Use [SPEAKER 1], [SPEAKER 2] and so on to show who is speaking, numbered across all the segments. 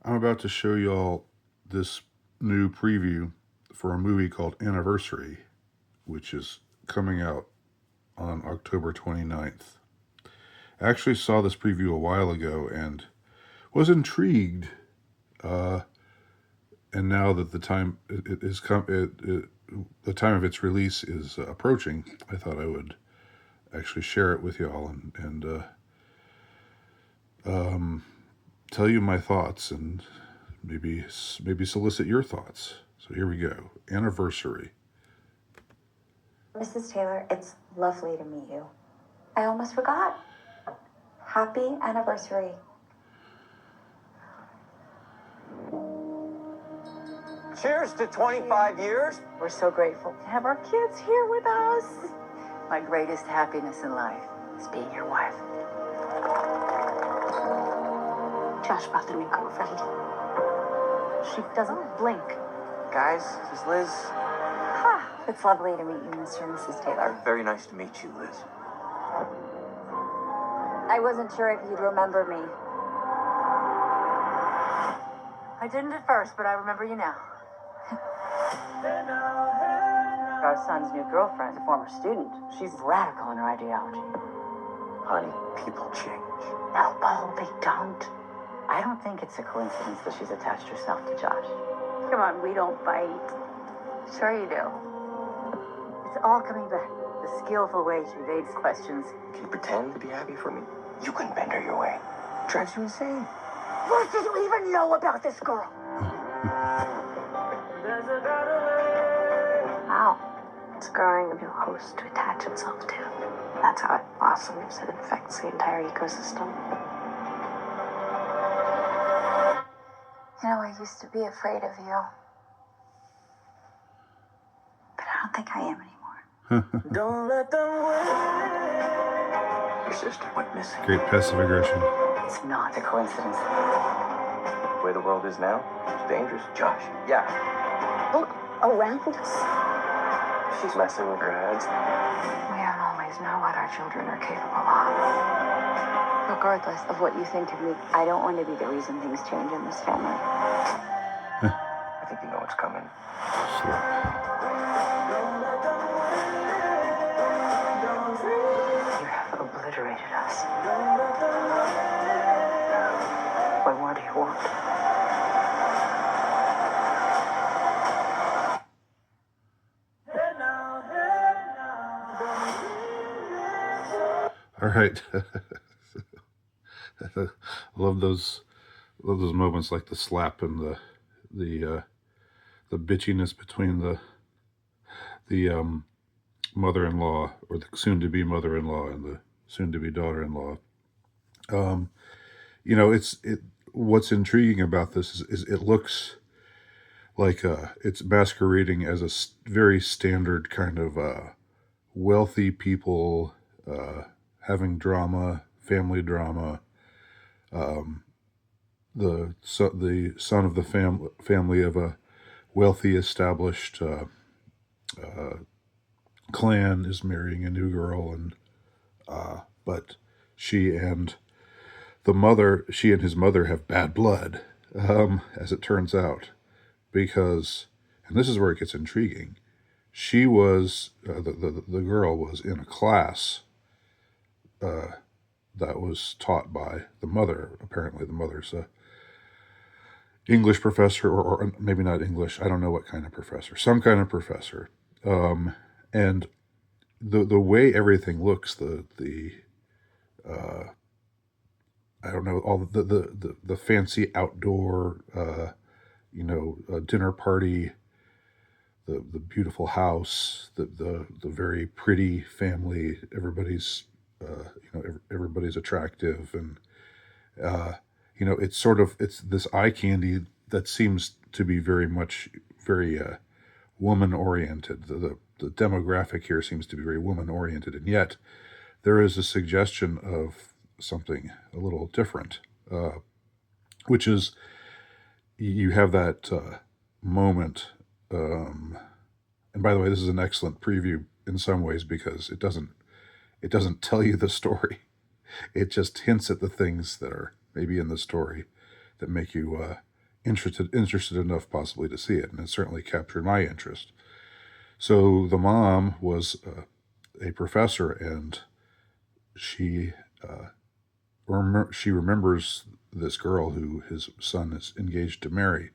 [SPEAKER 1] I'm about to show y'all this new preview for a movie called Anniversary, which is coming out on October 29th. I actually saw this preview a while ago and was intrigued. Uh, and now that the time it is the time of its release is approaching, I thought I would actually share it with y'all and tell you my thoughts and maybe solicit your thoughts. So here we go. Anniversary.
[SPEAKER 2] Mrs. Taylor, it's lovely to meet you. I almost forgot. Happy anniversary.
[SPEAKER 3] Cheers to 25 years.
[SPEAKER 2] We're so grateful to have our kids here with us.
[SPEAKER 4] My greatest happiness in life is being your wife.
[SPEAKER 2] Josh brought the new girlfriend. She doesn't blink.
[SPEAKER 3] Guys, this is Liz.
[SPEAKER 2] It's lovely to meet you, Mr. and Mrs. Taylor.
[SPEAKER 3] Very nice to meet you, Liz.
[SPEAKER 2] I wasn't sure if you'd remember me.
[SPEAKER 4] I didn't at first, but I remember you now. Our son's new girlfriend, a former student. She's radical in her ideology.
[SPEAKER 3] Honey, people change.
[SPEAKER 4] No, Paul, they don't. I don't think it's a coincidence that she's attached herself to Josh.
[SPEAKER 2] Come on, we don't fight.
[SPEAKER 4] Sure you do. It's all coming back. The skillful way she evades questions.
[SPEAKER 3] Can you pretend to be happy for me? You can bend her your way. Drives you insane.
[SPEAKER 4] What did you even know about this girl?
[SPEAKER 5] Wow. It's growing a new host to attach itself to. That's how it blossoms and infects the entire ecosystem.
[SPEAKER 2] You know, I used to be afraid of you. But I don't think I am anymore.
[SPEAKER 3] Don't let them win. Your sister went missing.
[SPEAKER 1] Great passive aggression.
[SPEAKER 4] It's not a coincidence.
[SPEAKER 3] The way the world is now, it's dangerous. Josh. Yeah.
[SPEAKER 5] Look around us.
[SPEAKER 3] She's messing with her head.
[SPEAKER 5] We don't always know what our children are capable of.
[SPEAKER 2] Regardless of what you think of me, I don't want to be the reason things change in this family.
[SPEAKER 3] I think you know what's coming.
[SPEAKER 1] Slap.
[SPEAKER 4] You have obliterated us. What more do you want?
[SPEAKER 1] All right. I love those moments like the slap and the bitchiness between the mother-in-law or the soon-to-be mother-in-law and the soon-to-be daughter-in-law. What's intriguing about this is it looks like it's masquerading as a very standard kind of wealthy people having drama, family drama. The son of the family of a wealthy established clan is marrying a new girl, and but she and his mother have bad blood, as it turns out, because, and this is where it gets intriguing. She was the girl was in a class that was taught by the mother. Apparently, the mother's a English professor, or maybe not English. I don't know what kind of professor. Some kind of professor. And the way everything looks, I don't know, all the fancy outdoor dinner party, the beautiful house, the very pretty family. Everybody's everybody's attractive, and it's this eye candy that seems to be very woman oriented. The demographic here seems to be very woman oriented, and yet there is a suggestion of something a little different, which is you have that moment. And by the way, this is an excellent preview in some ways because it doesn't tell you the story. It just hints at the things that are maybe in the story that make you interested enough possibly to see it, and it certainly captured my interest. So the mom was a professor, and she she remembers this girl who his son is engaged to marry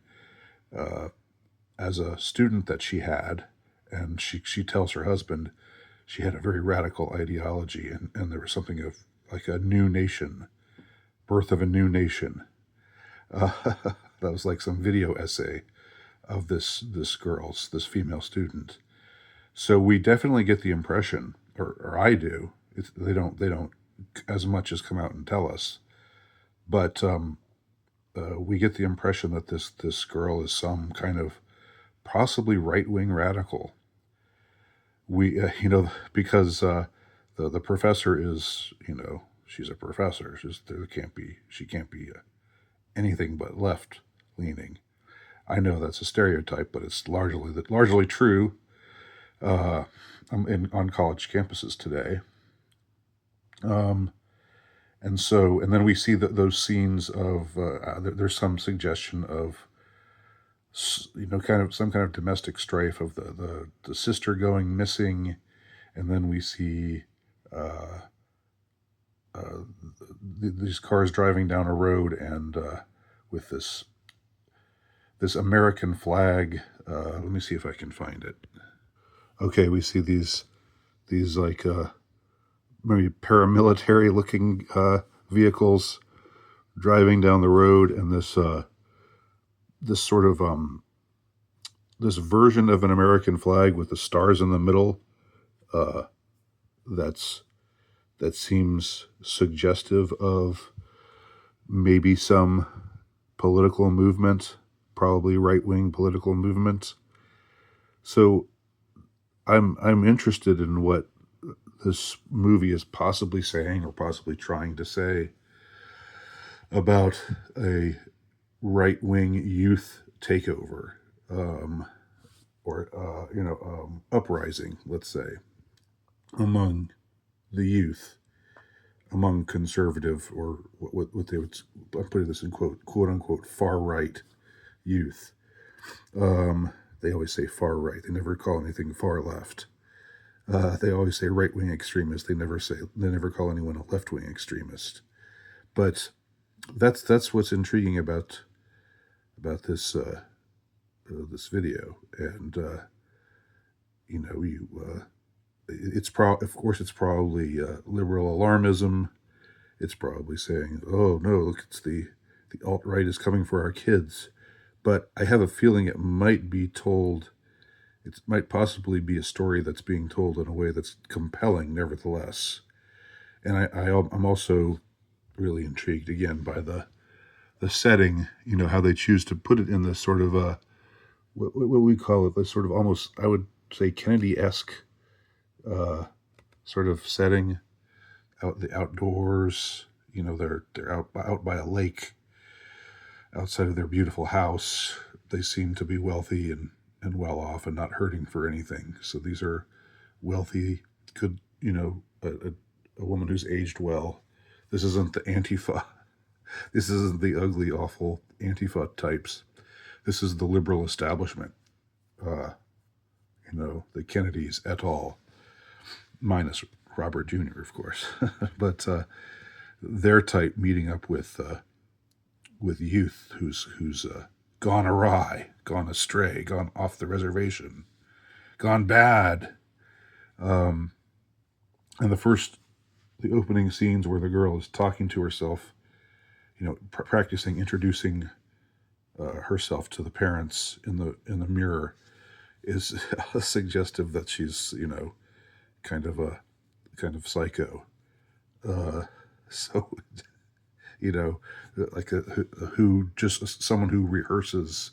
[SPEAKER 1] as a student that she had, and she tells her husband she had a very radical ideology, and there was something of like a new nation, birth of a new nation. That was like some video essay of this female student. So we definitely get the impression, or I do. They don't as much as come out and tell us, but we get the impression that this girl is some kind of possibly right-wing radical. We because the professor is, she's a professor. She can't be anything but left leaning. I know that's a stereotype, but it's largely true. On college campuses today. And then we see that those scenes of there's some suggestion of kind of some kind of domestic strife of the sister going missing, and then we see these cars driving down a road and with this American flag. Let me see if I can find it. Okay, we see these like maybe paramilitary looking vehicles driving down the road, and this sort of this version of an American flag with the stars in the middle. That seems suggestive of maybe some political movement, probably right-wing political movement. So I'm interested in what this movie is possibly saying or possibly trying to say about a right-wing youth takeover, uprising, let's say, among the youth, among conservative, or what they would, I'm putting this in quote unquote, far right youth. They always say far right. They never call anything far left. They always say right-wing extremist. They never call anyone a left-wing extremist. But that's what's intriguing about this this video. And it's probably liberal alarmism. It's probably saying, oh no, look, it's the alt-right is coming for our kids. But I have a feeling it might possibly be a story that's being told in a way that's compelling, nevertheless. And I'm also really intrigued again by the setting, how they choose to put it in this sort of what we call it, this sort of almost, I would say, Kennedy-esque sort of setting, the outdoors. They're out by a lake outside of their beautiful house. They seem to be wealthy and well off and not hurting for anything. So these are wealthy, good, a woman who's aged well. This isn't the Antifa. This isn't the ugly, awful Antifa types. This is the liberal establishment. The Kennedys et al. Minus Robert Jr., of course. But their type meeting up with youth who's gone awry, gone astray, gone off the reservation, gone bad. And the opening scenes where the girl is talking to herself, practicing introducing herself to the parents in the mirror, is suggestive that she's kind of psycho. So like someone who rehearses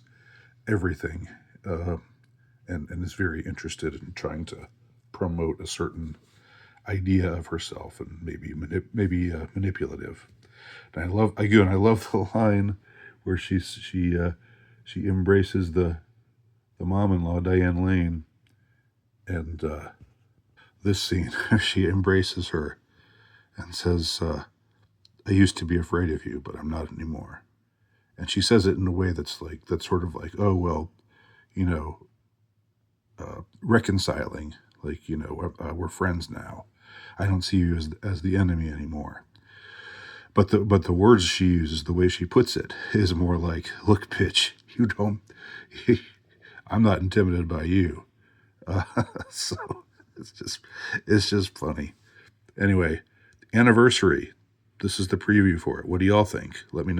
[SPEAKER 1] everything, and is very interested in trying to promote a certain idea of herself, and maybe manipulative. And I love the line where she embraces the mom-in-law, Diane Lane, and this scene, she embraces her and says, I used to be afraid of you, but I'm not anymore. And she says it in a way that's sort of like, oh, well, you know, reconciling, like, you know, we're friends now. I don't see you as the enemy anymore. But the words she uses, the way she puts it, is more like, look, bitch, I'm not intimidated by you. So it's just funny. Anyway, Anniversary. This is the preview for it. What do y'all think? Let me know.